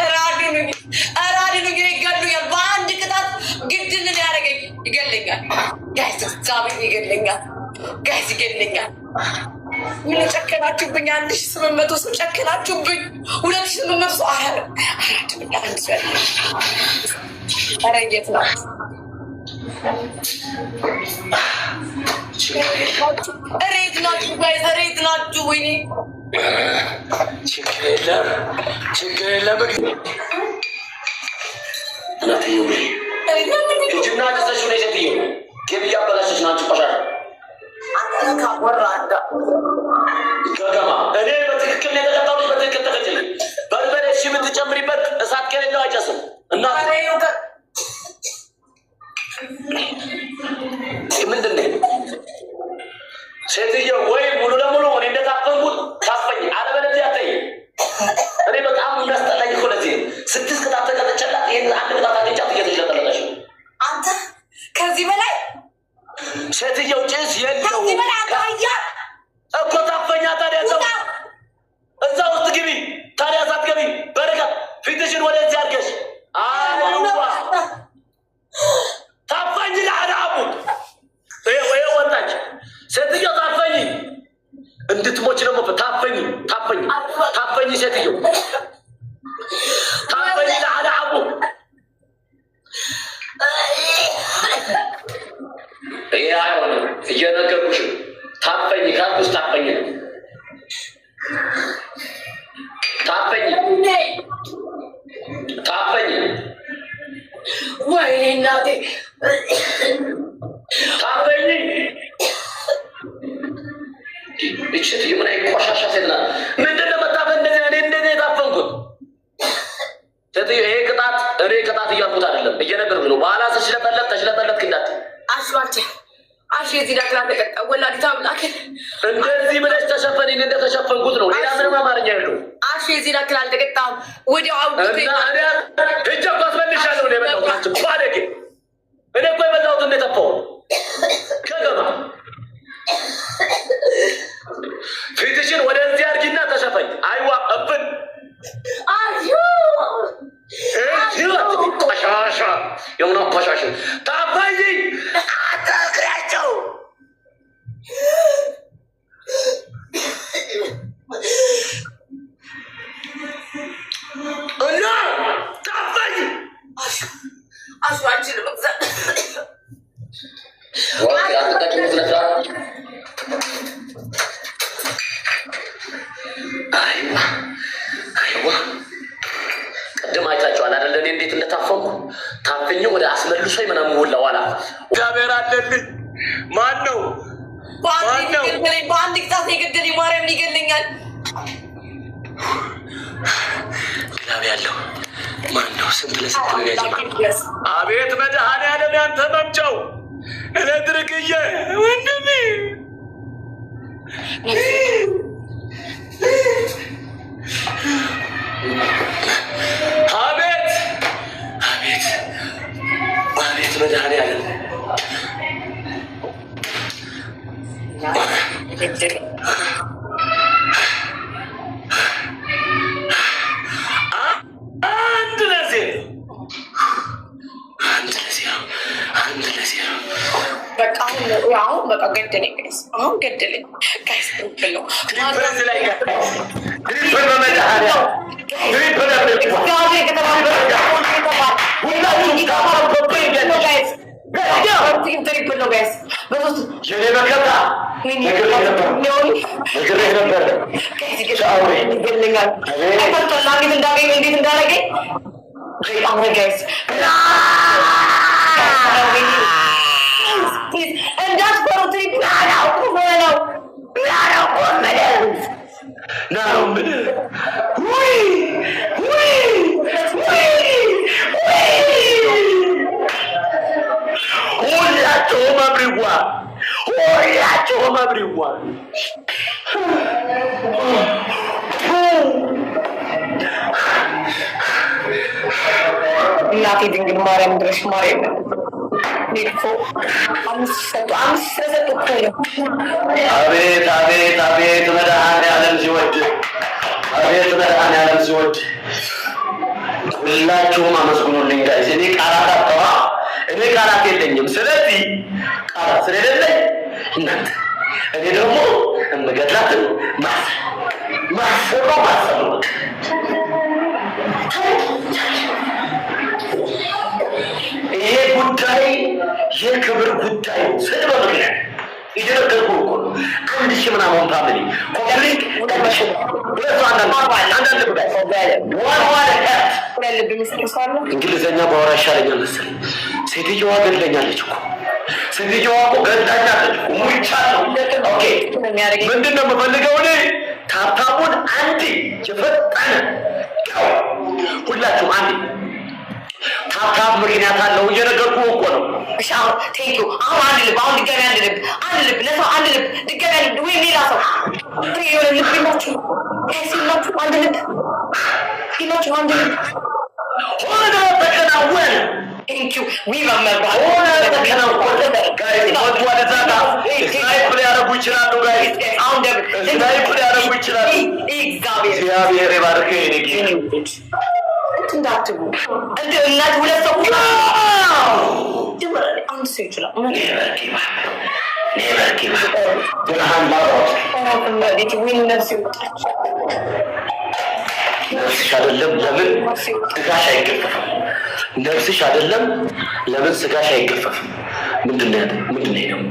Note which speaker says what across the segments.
Speaker 1: እራድኑ ይገሉኛል። በአንድ ቅጣት ግድልን ያደረገኝ ይገለኛል። ጋይስ እግዚአብሔር ይገለኛል። ጋይስ ይገለኛል። ምን ጨከናችሁብኝ? 1800 ሰው ጨከናችሁብኝ። 2800 ሰው አራድኛ አንድ ሰው አረጌት ነው። ሬት ናችሁ ጋይስ፣ ሬት ናችሁ። ወይኔ
Speaker 2: ችግር የለም ችግር የለም። ጅምና ደሰሽ ሆነ ሴትዮ ገብ እያበላሸች ናችሁ። ቆሻሻ ገገማ እኔ በትክክል ነው የተቀጣው ልጅ በትክክል ተቀጭልኝ። በርበሬ እሺ የምትጨምሪበት እሳት ከሌለው አይጨስም። እና ምንድን ነው ሴትዮ ወይ ሙሉ ለሙሉ እኔ እንደታፈንኩት ታፈኝ፣ አለበለዚያ አትይ። እኔ በጣም የሚያስጠላኝ እኮ ለዚህ 6 ቅጣት ተቀጥቼላት ይሄን አንድ ቅጣት አግኝቻት እየተሸጠለቀሽ
Speaker 1: አንተ ከዚህ በላይ
Speaker 2: ሴትዮ ጭስ የለው
Speaker 1: ከዚህ በላይ አታያ
Speaker 2: እኮ ታፈኛ። ታዲያ እዛ ውስጥ ግቢ። ታዲያ ሳትገቢ በርቀት ፊትሽን ወደዚህ አድርገሽ አይዋ ታፈኝ ለአዳቡ ወይ ወጣች ሴትዮ ታፈኝ። እንድትሞች ነው ታፈኝ ታፈኝ ታፈኝ ሴትዮ ታፈኝ ለአዳቡ ይሄ አይሆንም። እየነገርኩሽ ታፈኝ ካልኩሽ ታፈኝ ታፈኝ ታፈኝ
Speaker 1: ወይኔ እናቴ
Speaker 2: ታፈኝ። እቺ ምን አይነት ቆሻሻ ሴት ናት? ምንድን ነው መታፈን? እንደዚህ የታፈንኩት ሴትዮ ይሄ ቅጣት እኔ ቅጣት እያልኩት አይደለም፣ እየነገርኩሽ ነው። በኋላ ተሽለጠለጥክ እንዳት
Speaker 1: አሽዋቸ አሽ የዚህ ዳክላ ተቀጣ ወላዲታ አምላክ
Speaker 2: እንደዚህ ብለሽ ተሸፈነኝ። እንደተሸፈንኩት ነው። ሌላ ምንም አማርኛ የለውም።
Speaker 1: አሽ የዚህ ዳክላ አልተቀጣም። ወዲያው
Speaker 2: እጅ እኮ አስመልሻለሁ ነው የበላሁት። ባደጌ እኔ እኮ የበላሁት እንደተፋው ከገማ ፊትሽን ወደዚህ አድርጊና ተሸፈኝ። አይዋ እብን ቆሻሻ የሆነ ቆሻሻ ታፋኝ አታክራቸው እና ታፋኝ
Speaker 1: አሽዋችን መግዛት
Speaker 2: አይዋ አይዋ ቅድም አይታችኋል አይደለ? እኔ እንዴት እንደታፈንኩ ታፈኝ ወደ አስመልሶኝ ምናምን ወላ ዋላ እግዚአብሔር አለልኝ። ማን ነው
Speaker 1: በአንድ ቅጣት የገደለኝ? ማርያም ይገለኛል።
Speaker 2: ግላብ ያለው ማን ነው? ስንት ለስንት ነው ያጀማ? አቤት መድኃኔዓለም ያንተ መምጫው ኤሌክትሪክዬ ወንድሜ አቤት አቤት አቤት መድኃኔዓለም
Speaker 1: አሁን በቃ ገደለኝ ጋይስ፣ አሁን ገደለኝ ጋይስ። ብለው ሁላችሁም አብሪዋ እናቴ ድንግል ማርያም ድረሽ ማርያም አቤት አቤት አቤት መድኃኔዓለም ሲወድ
Speaker 2: አቤት በጣም ያለም ሲወድ ሁላችሁም አመስግኑልኝ ጋይስ። እኔ ቃላት አጣዋ፣ እኔ ቃላት የለኝም። ስለዚህ ቃላት ስለሌለኝ እናንተ እኔ ደግሞ እምገድላትን ማሰብ ይሄ ጉዳይ የክብር ጉዳይ ነው። ስለ ምክንያት ይደረገው እኮ አንድ ሺህ ምናምን ፋሚሊ ኮምፕሊት እንግሊዘኛ ባወራ ይሻለኛል መሰለኝ። ሴትዮዋ ገድለኛለች እኮ ሴትዮዋ እኮ ገድላኛለች እኮ ሙይቻለሁ። ኦኬ ምንድን ነው የምፈልገው እኔ ታብታቡን አንዴ የፈጠነ ሁላችሁም አንዴ ታብታብ ምክንያት አለው እየነገርኩህ እኮ ነው።
Speaker 1: እሺ አሁን ቴንክ ዩ አሁን አንድ ልብ አሁን ድጋሚ አንድ ልብ ለሰው አንድ ልብ ድጋሚ አንድ ወይ ሌላ ሰው የሆነ ልብ ይላችሁ ሲላችሁ አንድ ልብ ይላችሁ አንድ ልብ
Speaker 2: ሆነ ተከናወነ።
Speaker 1: ቴንክ ዩ ሪመምበር
Speaker 2: ሆነ ተከናወነ። ጋይስ ወጥ ወደዛጋ ስናይፕ ሊያረጉ ይችላሉ። ጋይስ
Speaker 1: አሁን ደብ
Speaker 2: ስናይፕ ሊያረጉ ይችላሉ። እግዚአብሔር ይባርክ። የኔ ጌታ
Speaker 1: እንዳትቡ እንደ እናት ሁለት ሰው ጀመረ አንድ ሰው ይችላል
Speaker 2: ኔቨርኪባ ብርሃን ባሮት ነፍስሽ አይደለም ለምን ስጋሽ አይገፈፍም? ነፍስሽ አይደለም ለምን ስጋሽ አይገፈፍም? ምንድን ነው ሄደው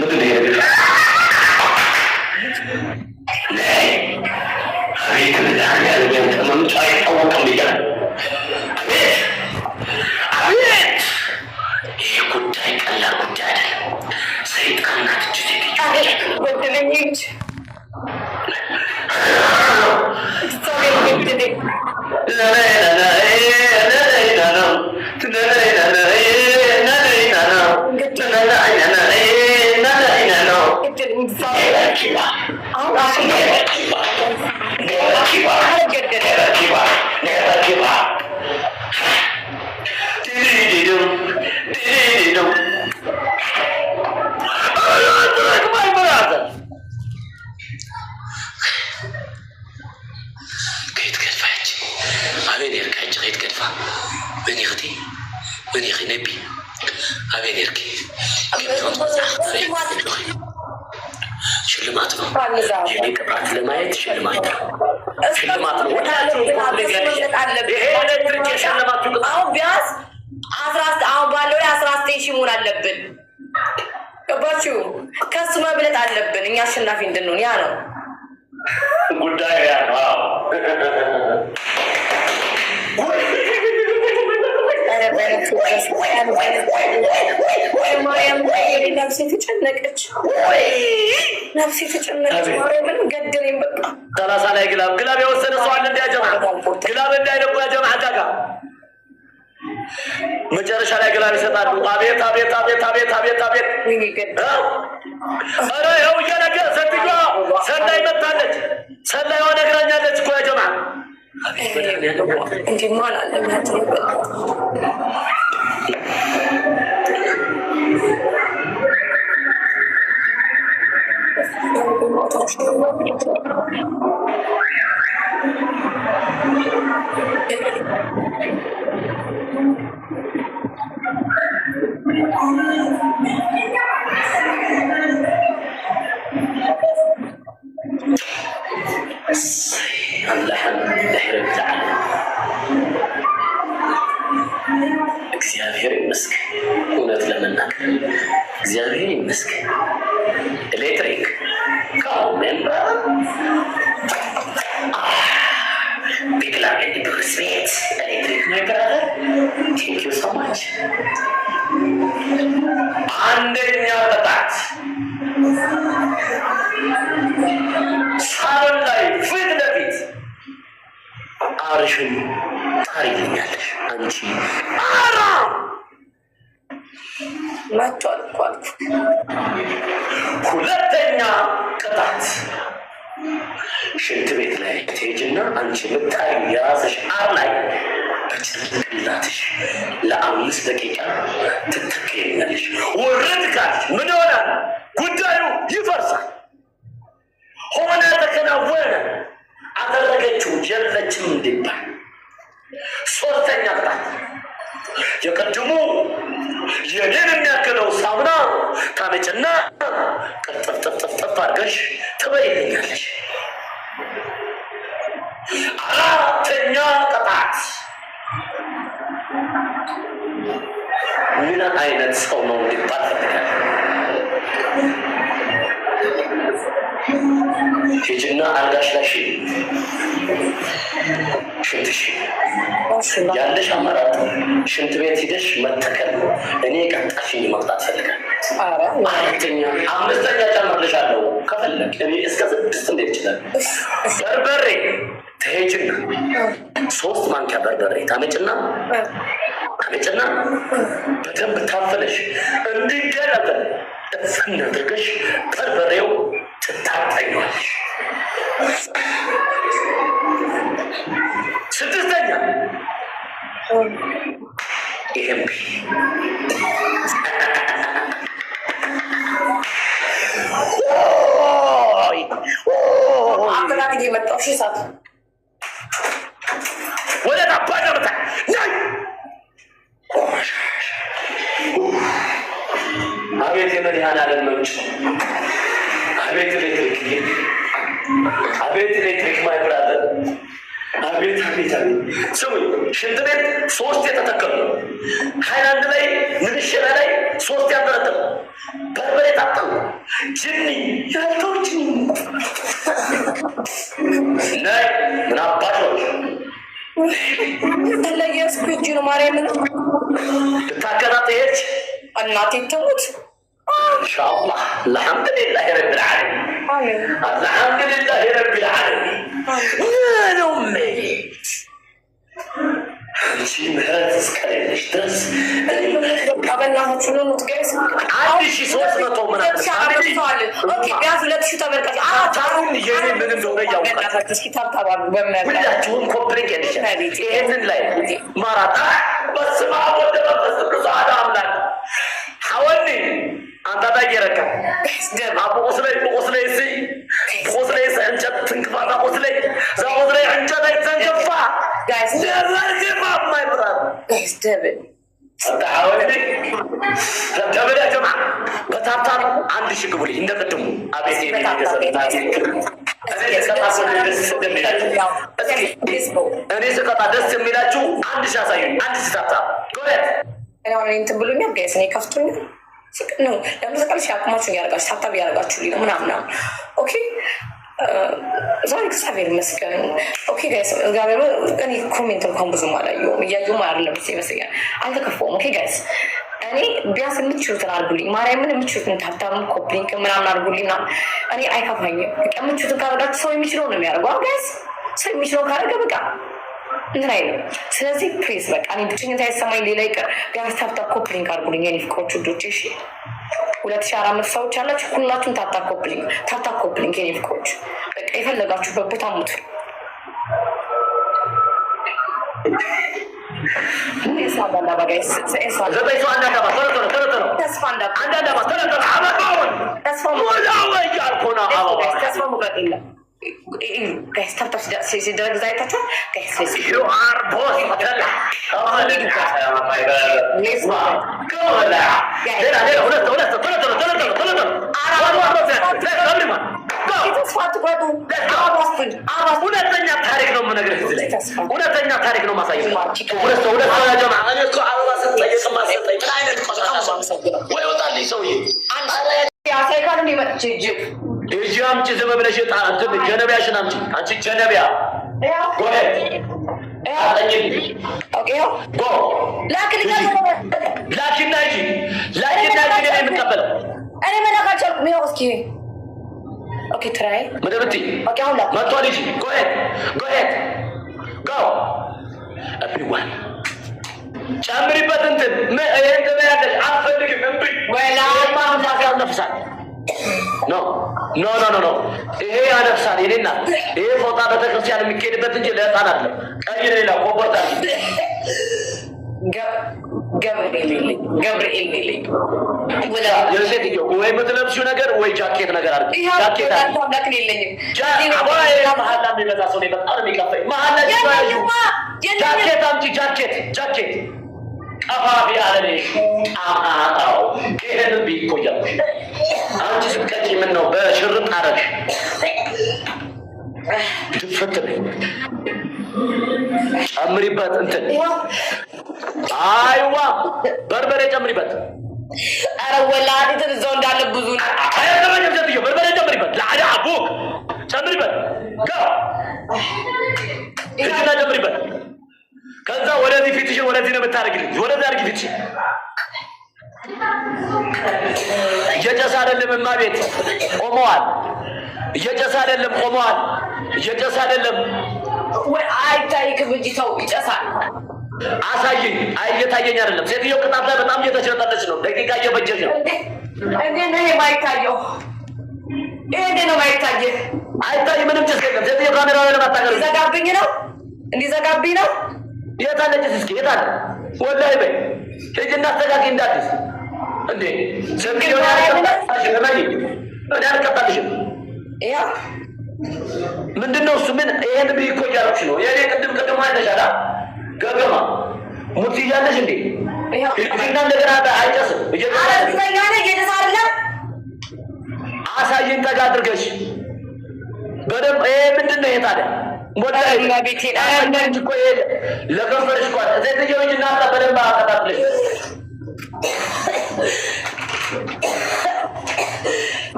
Speaker 2: ምንድን ነው ሄደው አቤት መድኃኒዓለም ያንተ መምጫ አይታወቅም ብያለሁ። አቤት ይህ ጉዳይ ቀላል ጉዳይ አይደለም። ሰይጣን ናት እጅ ሴትዮ
Speaker 1: ወደለኝ እጅ ሽልማት ነው። የኔ ቅጣት ለማየት ሽልማት ነው። ሽልማት ነው። አሁን ቢያንስ አሁን ባለው ላይ 19 ሺህ መሆን አለብን። ገባችሁ? ከሱ መብለጥ አለብን እኛ አሸናፊ እንድንሆን። ያ ነው
Speaker 2: ጉዳዩ። ያ ነው
Speaker 1: ነፍሴ ተጨነቀች። ማርያምን ገደለኝ። በቃ
Speaker 2: 30 ላይ ግላብ የወሰነ ሰው አለ። እንዲያጀማ ግላብ እንዳይደቁ ያጀማ አዳጋ መጨረሻ ላይ ግላብ ይሰጣሉ። አቤት አቤት አቤት አቤት አቤት አቤት! ኧረ ይኸው እየነገ ሴትዮዋ ሰላይ መታለች። ሰላይዋ ነግራኛለች እኮ ያጀማ
Speaker 1: እንዲህ ማን አለ
Speaker 2: እግዚአብሔር ይመስገን። እውነት ለመናገር እግዚአብሔር ይመስገን። ኤሌክትሪክ ካሜራ ቢግላብ ስሜት ኤሌክትሪክ ነገር ቴንክ ዩ ሶ ማች። አንደኛ ቅጣት ሳሎን ላይ ፊት ለፊት አርሽን ታሪኛለሽ አንቺ አራ
Speaker 1: መጥቷል እኮ አልኩ።
Speaker 2: ሁለተኛ ቅጣት ሽንት ቤት ላይ ትሄጂና አንቺ የምታዩ የራስሽ አር ላይ በጭንቅላትሽ ለ5 ደቂቃ ትተከያለሽ። ወረድ ካልሽ ምን ይሆናል? ጉዳዩ ይፈርሳል። ሆነ ተከናወነ አደረገችው የለችም እንዲባል ሶስተኛ ቅጣት የቀድሞ የኔን የሚያክለው ሳሙና ታመጭና ቅጥፍጥፍጥፍ አድርገሽ ትበይልኛለሽ። አራተኛ ቅጣት ምን አይነት ሰው ነው እንዲባል ፈልጋል። ሂጂና አልጋሽ ላይ ሽንትሽ ያለሽ አማራጭ ሽንት ቤት ሂደሽ መተከል። እኔ ቀጣሽኝ መቅጣት ፈልጋል። አራተኛ አምስተኛ ጨምርልሻለሁ ከፈለግ እኔ እስከ 6 እንዴት ይችላል። በርበሬ ትሄጂና 3 ማንኪያ በርበሬ ታመጭና በደንብ ታፈለሽ እንዲገለበል እፍን አድርገሽ በርበሬው ትታጠኛለሽ። 6ኛ ይሄም
Speaker 1: አገራት እየመጣው ሺሳት
Speaker 2: ወደ ታባደርታ ናይ አቤት የመድኃኔ ዓለም መምጫ አቤት ኤሌክትሪክ አቤት ኤሌክትሪክ ማይ ብራዘር አቤት አቤት አቤት ስሙኝ። ሽንት ቤት 3 የተተከሉ ሃይላንድ ላይ ንግሽራ ላይ 3 ያበረተሉ በርበሬ ታጠሉ ጅኒ ያልቶች ናይ ምን አባቶች
Speaker 1: ተለየስ ኩጂኑ ማርያምን
Speaker 2: ታከታተየች እናቴ ተሙት ኢንሻአላህ አልহামዱሊላህ ረብል ዓለሚን አልহামዱሊላህ ረብል ዓለሚን ነውሜ አንቺ ምህረት እስከሌለሽ ድረስ
Speaker 1: አበላችሁ ነው ትገስ
Speaker 2: 1300 ምናምን
Speaker 1: ኦኬ ቢያንስ 2000 ተመልካች
Speaker 2: አታሩን የኔ ምን እንደሆነ ያውቃል።
Speaker 1: እስኪ ታብታባሉ በመናገር
Speaker 2: ሁላችሁም ኮምፕሊት ያድርሻል። ይሄንን ላይ ማራታ በስመ አብ ወወልድ ወመንፈስ ቅዱስ አሐዱ አምላክ ሐወኒ አንተ ታየረካ አቡ ቁስለይ እንጨት ትንክፋታ ቁስለይ ዛውድሬ እንጨት ትንክፋ
Speaker 1: ጋይስ
Speaker 2: ዘርግፋ ማይ ብራር
Speaker 1: ጋይስ ደብል
Speaker 2: ታውኒ ደብል ያ ጀማ በታብታብ 1000 ግቡልኝ እንደቀደሙ አቤት እኔ ስቀጣ ደስ የሚላችሁ 1000 አሳዩኝ። 1000 ታብታብ ጎለት
Speaker 1: እኔ አሁን እንትን ብሎኛል ጋይስ እኔ ከፍቶኝ ነው ለምሳሌ ሲያቁማችሁ ያረጋችሁ ታብታብ ያረጋችሁ ሊሆን ምናምን ኦኬ ዛሬ እግዚአብሔር ይመስገን። ኦኬ ጋይስ እግዚአብሔር እኔ ኮሜንት እንኳን ብዙም አላየሁም እያየሁም አይደለም ይመስለኛል አልተከፋውም። ኦኬ ጋይስ እኔ ቢያንስ የምትችሉትን አድርጉልኝ። ማርያምን የምትችሉትን ታብታብ ኮፕሊንግ ምናምን አድርጉልኝ ምናምን እኔ አይከፋኝም። በቃ የምትችሉትን ካረጋችሁ ሰው የሚችለው ነው የሚያደርገው ጋይስ። ሰው የሚችለው ካረገ በቃ እንትን አይልም። ስለዚህ ፕሊዝ በቃ እኔ ብቸኝነት አይሰማኝ ሌላ ይቀር ቢያንስ ታብታብ ኮፕሊንግ አድርጉልኝ የኔ ፍቅሮች ውዶች። እሺ 2400 ሰዎች አላችሁ ሁላችሁም ታብታብ ኮፕሊንግ የኔ ፍቅሮች በቃ የፈለጋችሁበት ቦታ ሙቱ። guys ታብታብ ሲደረግ ዛይታችሁ guys you are boss ተላ ሁለተኛ ታሪክ ነው የምነግርህ። ሁለተኛ ታሪክ ነው ማሳየው። ሁለተኛ ጀማ እኔ እኮ አበባ ሰጠኝ ማሰጠኝ ምን አይነት ቆሻሻ ወይ ወጣልኝ ሰውዬ ያሳይካል እንደ መጥቼ እጂም ዝም ብለሽ አንተ ጀነቢያሽን አምጪ። አንቺ ጀነቢያ ጎሄድ አጠኝ ኦኬ ጎ ላኪና እኔ የምቀበለው እኔ መናካቸው ነው። እስኪ ኦኬ ትራይ መደብቲ ኦኬ አሁን ላክ መጥቷል። እጂ ጎሄድ ጎ everyone ጨምሪበት እንትን ይሄን ተበያለሽ አትፈልግም እንዴ ወላ ማምዛት ያነፍሳል ኖ ይሄ ያነፍሳል። የኔና ይሄ ፎጣ በተክርስቲያን የሚኬድበት እንጂ ለህፃናት ነው። ቀይ ሌላ ኮቦርታ ገብርኤል ይልኝ
Speaker 2: የሴትዮ ወይ የምትለብሺው ነገር ወይ ጃኬት ነገር አድርጊ። ጃኬት
Speaker 1: የለኝም።
Speaker 2: መሀላ የሚበዛ ሰው በጣም የሚቀፈኝ መሀላ ጃኬት አምጪ። ጃኬት ቀፋፊ አለሽ ጣማጣው ይሄን ቢቆያል አንቺ ስትቀጪ ምን ነው በሽርጥ አረግሽ ድፍት ጨምሪበት እንትን አይዋ በርበሬ ጨምሪበት።
Speaker 1: ኧረ ወላሂ እዛው እንዳለ ብዙ
Speaker 2: ነው። በርበሬ ጨምሪበት። ለአዳ አቡክ ጨምሪበት። እጅና ጨምሪበት። ከዛ ወደዚህ ፊትሽን ወደዚህ ነው የምታደርግልኝ። ወደዚህ አድርጊ ፊትሽን። እየጨሰ አይደለም እማቤት ቆመዋል። እየጨሰ አይደለም ቆመዋል። እየጨሰ አይደለም
Speaker 1: አይታይክም እንጂ ሰው ይጨሳል።
Speaker 2: አሳየኝ። እየታየኝ አይደለም። ሴትዮው ቅጣት ላይ በጣም እየተሸጠለች ነው። ደቂቃ እየፈጀች ነው።
Speaker 1: እንዴት ነው የማይታየው? እንዴት ነው የማይታየው?
Speaker 2: አይታይ ምንም ጭስ የለም። ሴትዮው ካሜራ ላይ ለማታገር
Speaker 1: ሊዘጋብኝ ነው። እንዲዘጋብኝ ነው።
Speaker 2: የት አለች? እስኪ የት አለ? ወላሂ በይ ሂጂና አስተካክይ እንዳትስ እንዴ ሴትዮው አልቀጣልሽም።
Speaker 1: ያ
Speaker 2: ምንድን ነው እሱ? ምን ይሄን እኮ እያደረግሽ ነው። የኔ ቅድም አይተሻል። ገገማ ሙት እያለሽ እንዴ እና እንደገና አይጨስም። አሳየኝ ጠጋ አድርገሽ በደምብ። ይሄ ምንድን ነው? ይሄ ታዲያ እኮ ለከንፈርሽ እኮ ሴትዮ ልጅ እናታ በደንብ አቀጣጥለሽ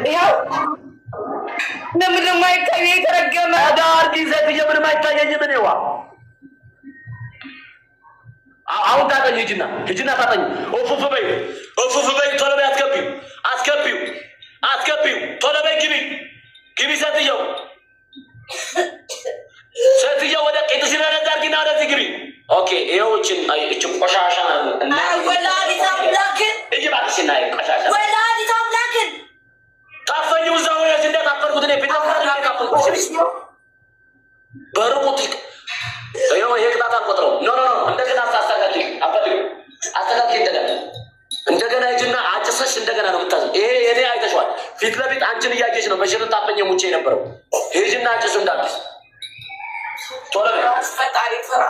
Speaker 1: ይኸው ለምን የማይታየ የተረገመ
Speaker 2: አዳርጊ ሴትዮ ምንም አይታየኝ። ምን ይዋ አሁን ታጠኝ። ሂጂና ታጠኝ። ኦፉፍ በይ ቶሎ በይ። አስገቢው ቶሎ በይ። ግቢ ሴትዮ ወደ ቄጥሽን ወደዛ አድርጊና ወደዚህ ግቢ። ኦኬ ይኸውችን ቆሻሻ
Speaker 1: ወላዲተ አምላክን
Speaker 2: እባክሽና ቆሻሻ
Speaker 1: ወላዲተ አምላክን
Speaker 2: ታፈኝ እዛው ያዝ እንደታፈርኩት ነው በሩቁት ይኸው ይሄ ቅጣት አልቆጥረውም። ኖ እንደገና አስተካክል እንደገና ሂጂና አጭሰሽ እንደገና ነው የምታዘው። ይሄ የኔ አይተሽዋል። ፊት ለፊት አንቺን እያየሽ ነው በሽርጥ ታፈኝ ሙቼ የነበረው። ሂጂና አጭሱ እንዳትስ ቶሎ በይ። ፈጣሪ ፍራ።